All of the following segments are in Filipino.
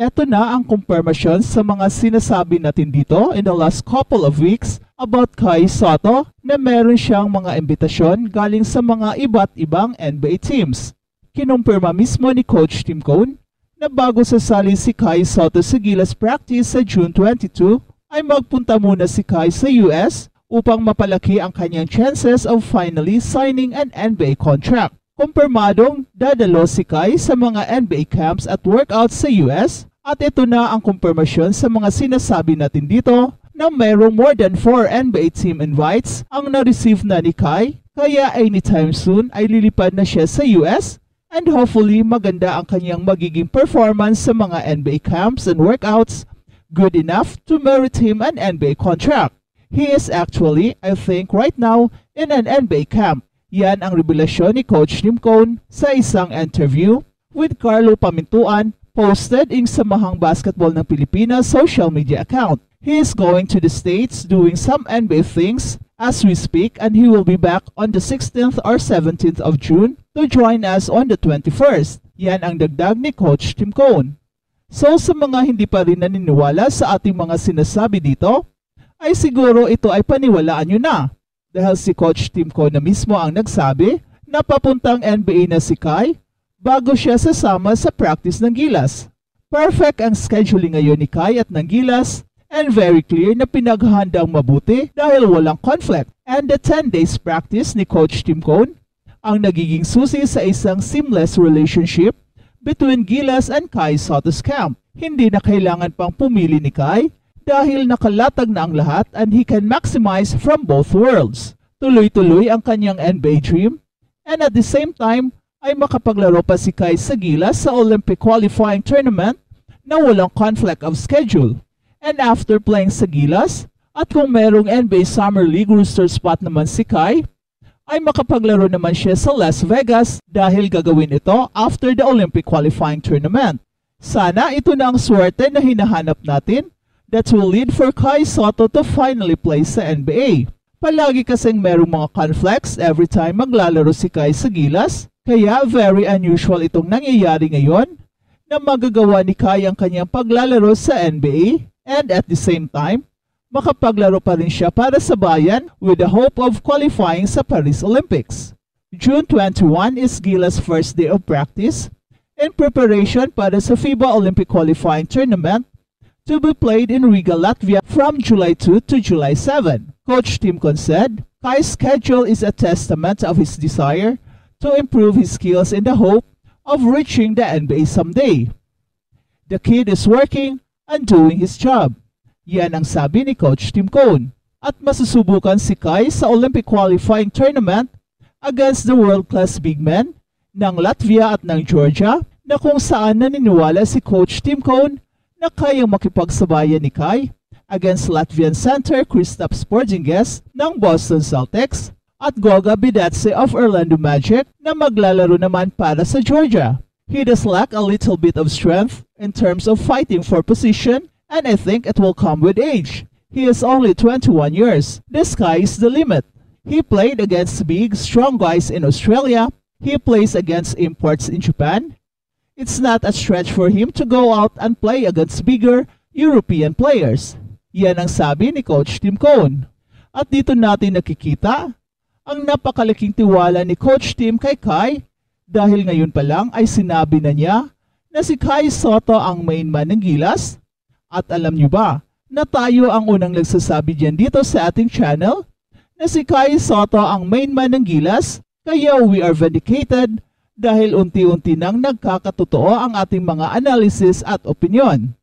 Eto na ang kumpirmasyon sa mga sinasabi natin dito in the last couple of weeks about Kai Sotto na meron siyang mga imbitasyon galing sa mga iba't ibang NBA teams. Kinumpirma mismo ni Coach Tim Cone na bago sasali si Kai Sotto sa Gilas practice sa June 22 ay magpunta muna si Kai sa US upang mapalaki ang kanyang chances of finally signing an NBA contract. Kumpirmadong dadalo si Kai sa mga NBA camps at workouts sa US at ito na ang kumpirmasyon sa mga sinasabi natin dito na mayroong more than 4 NBA team invites ang na-receive na ni Kai kaya anytime soon ay lilipad na siya sa US and hopefully maganda ang kanyang magiging performance sa mga NBA camps and workouts good enough to merit him an NBA contract. He is actually, I think right now, in an NBA camp. Yan ang revelasyon ni Coach Tim Cone sa isang interview with Carlo Pamintuan posted in Samahang Basketball ng Pilipinas social media account. He is going to the States doing some NBA things as we speak and he will be back on the 16th or 17th of June to join us on the 21st. Yan ang dagdag ni Coach Tim Cone. So sa mga hindi pa rin naniniwala sa ating mga sinasabi dito, ay siguro ito ay paniwalaan nyo na. Dahil si Coach Tim Cone na mismo ang nagsabi na papuntang NBA na si Kai bago siya sasama sa practice ng Gilas. Perfect ang scheduling ngayon ni Kai at ng Gilas and very clear na pinaghandang mabuti dahil walang conflict. And the 10 days practice ni Coach Tim Cone ang nagiging susi sa isang seamless relationship between Gilas and Kai Sotto's camp. Hindi na kailangan pang pumili ni Kai dahil nakalatag na ang lahat and he can maximize from both worlds. Tuloy-tuloy ang kanyang NBA dream and at the same time ay makapaglaro pa si Kai sa Gilas sa Olympic qualifying tournament na walang conflict of schedule. And after playing sa Gilas at kung merong NBA Summer League roster spot naman si Kai, ay makapaglaro naman siya sa Las Vegas dahil gagawin ito after the Olympic qualifying tournament. Sana ito na ang swerte na hinahanap natin that will lead for Kai Sotto to finally play sa NBA. Palagi kasing merong mga conflicts every time maglalaro si Kai sa Gilas, kaya very unusual itong nangyayari ngayon na magagawa ni Kai ang kanyang paglalaro sa NBA and at the same time, makapaglaro pa rin siya para sa bayan with the hope of qualifying sa Paris Olympics. June 21 is Gilas' first day of practice in preparation para sa FIBA Olympic qualifying tournament to be played in Riga, Latvia from July 2 to July 7. Coach Tim Cone said, Kai's schedule is a testament of his desire to improve his skills in the hope of reaching the NBA someday. The kid is working and doing his job. Yan ang sabi ni Coach Tim Cone. At masusubukan si Kai sa Olympic qualifying tournament against the world-class big men ng Latvia at ng Georgia na kung saan naniniwala si Coach Tim Cone na kayang makipagsabayan ni Kai against Latvian center Kristaps Porzingis ng Boston Celtics at Goga Bitadze of Orlando Magic na maglalaro naman para sa Georgia. He does lack a little bit of strength in terms of fighting for position and I think it will come with age. He is only 21 years. The sky is the limit. He played against big, strong guys in Australia. He plays against imports in Japan. It's not a stretch for him to go out and play against bigger European players. Yan ang sabi ni Coach Tim Cone. At dito natin nakikita ang napakalaking tiwala ni Coach Tim kay Kai dahil ngayon pa lang ay sinabi na niya na si Kai Sotto ang main man ng Gilas. At alam niyo ba na tayo ang unang nagsasabi diyan dito sa ating channel na si Kai Sotto ang main man ng Gilas kaya we are vindicated dahil unti-unti nang nagkakatotoo ang ating mga analysis at opinyon.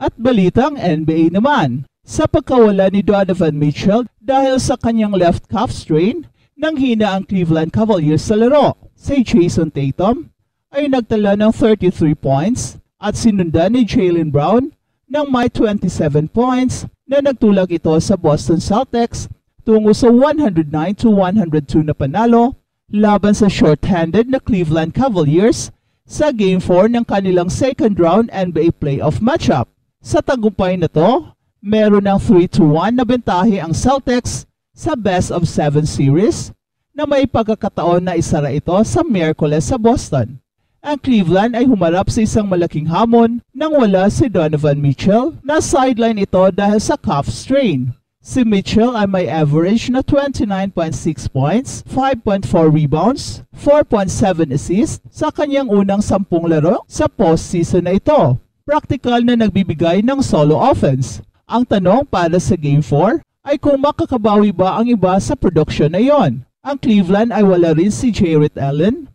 At balitang NBA naman, sa pagkawala ni Donovan Mitchell dahil sa kanyang left calf strain, nanghina ang Cleveland Cavaliers sa laro. Si Jason Tatum ay nagtala ng 33 points at sinundan ni Jaylen Brown ng may 27 points na nagtulak ito sa Boston Celtics tungo sa 109-102 na panalo laban sa short-handed na Cleveland Cavaliers sa Game 4 ng kanilang second round NBA playoff matchup. Sa tagumpay na to, meron ng 3-1 na bentahe ang Celtics sa best of 7 series na may pagkakataon na isara ito sa Miyerkules sa Boston. ang Cleveland ay humarap sa isang malaking hamon nang wala si Donovan Mitchell na sideline ito dahil sa calf strain. Si Mitchell ay may average na 29.6 points, 5.4 rebounds, 4.7 assists sa kanyang unang 10 laro sa postseason na ito. Praktikal na nagbibigay ng solo offense. Ang tanong para sa Game 4 ay kung makakabawi ba ang iba sa production na iyon. Ang Cleveland ay wala rin si Jarrett Allen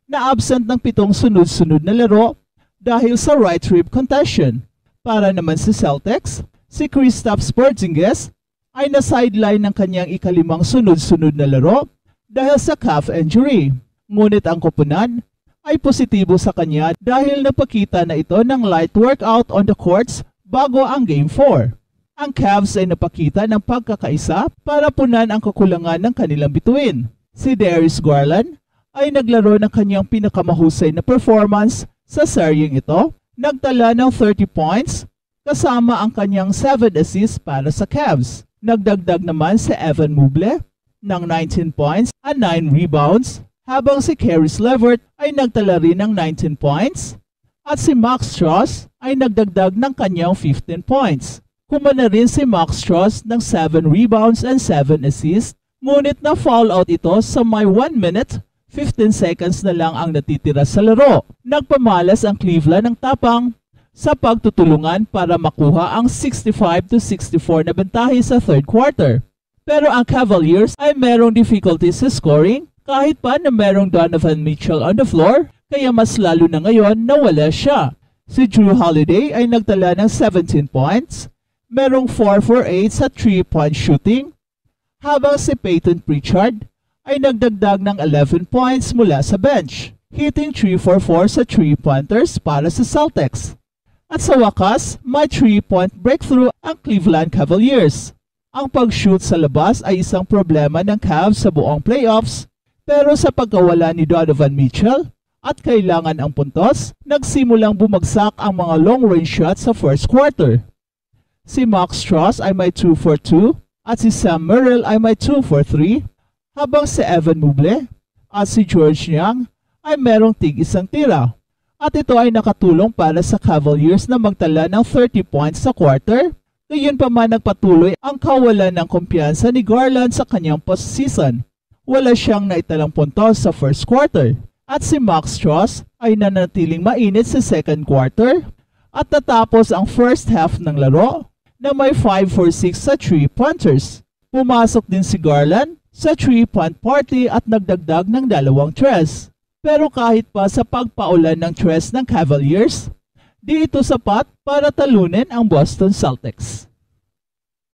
na absent ng 7 sunod-sunod na laro dahil sa right rib contusion. Para naman sa Celtics, si Kristaps Porzingis ay na-sideline ng kanyang ika-5 sunod-sunod na laro dahil sa calf injury. Ngunit ang koponan ay positibo sa kanya dahil napakita na ito ng light workout on the courts bago ang Game 4. Ang Cavs ay napakita ng pagkakaisa para punan ang kakulangan ng kanilang bituin. Si Darius Garland ay naglaro ng kanyang pinakamahusay na performance sa seryeng ito, nagtala ng 30 points kasama ang kanyang 7 assists para sa Cavs. Nagdagdag naman si Evan Mobley ng 19 points at 9 rebounds, habang si Caris LeVert ay nagtala rin ng 19 points at si Max Strus ay nagdagdag ng kanyang 15 points. Kumana rin si Max Strus ng 7 rebounds and 7 assists, ngunit na foul out ito sa may 1 minute 15 seconds na lang ang natitira sa laro. Nagpamalas ang Cleveland ng tapang sa pagtutulungan para makuha ang 65-64 na bentahe sa third quarter. Pero ang Cavaliers ay merong difficulties sa scoring kahit pa na merong Donovan Mitchell on the floor, kaya mas lalo na ngayon na wala siya. Si Drew Holiday ay nagtala ng 17 points, merong 4 for 8 sa 3-point shooting, habang si Peyton Pritchard ay nagdagdag ng 11 points mula sa bench, hitting 3 for 4 sa 3-pointers para sa Celtics. At sa wakas, may 3-point breakthrough ang Cleveland Cavaliers. Ang pag-shoot sa labas ay isang problema ng Cavs sa buong playoffs, pero sa pagkawala ni Donovan Mitchell at kailangan ang puntos, nagsimulang bumagsak ang mga long-range shots sa first quarter. Si Max Strus ay may 2 for 2 at si Sam Merrill ay may 2 for 3, habang si Evan Mobley at si George Niang ay merong tig-isang tira. At ito ay nakatulong para sa Cavaliers na magtala ng 30 points sa quarter. Gayon pa man nagpatuloy ang kawalan ng kumpiyansa ni Garland sa kanyang postseason. Wala siyang naitalang puntos sa first quarter. At si Max Strus ay nanatiling mainit sa second quarter at natapos ang first half ng laro na may 5 for 6 sa 3-pointers. Pumasok din si Garland sa 3-point party at nagdagdag ng 2 tres. Pero kahit pa sa pagpaulan ng tres ng Cavaliers, di ito sapat para talunin ang Boston Celtics.